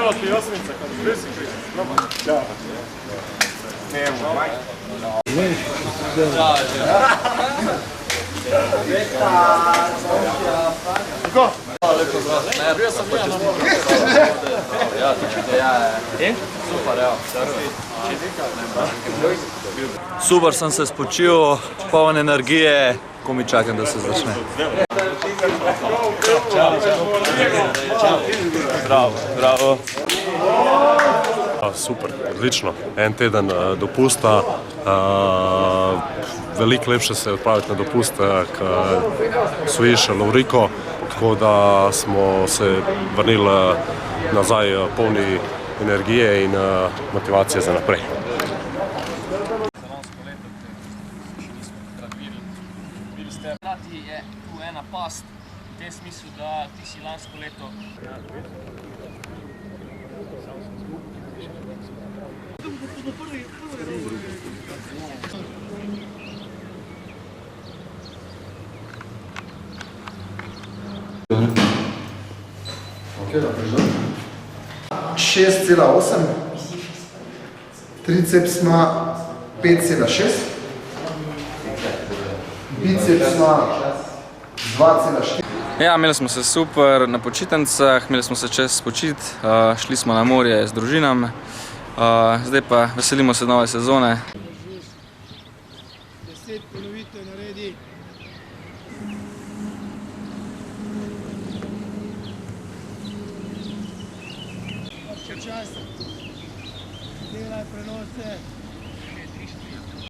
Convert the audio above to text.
Evo ti Osmica, kad zbrisi Kristić. Ćao. Kako? Ne, bio sam ja na moru. Ja, tičite, super, evo. Super sem se spočil, poln energije, ko mi čakam, da se začne. Bravo. Super, odlično. En teden dopusta, veliko lepše se odpraviti na dopust, ko svojiš Lovriko, tako da smo se vrnili nazaj polni energije in motivacije za naprej. Hkrati je tu ena past, v tem smislu, da ti si lansko leto Okay, 6,8, triceps ima 5,6, biceps ima 2,4. Ja, imeli smo se super na počitnicah, imeli smo se čas spočiti, šli smo na morje z družinami, zdaj pa veselimo se nove sezone. 10 ponovitev naredi. Čas, delaj prenose.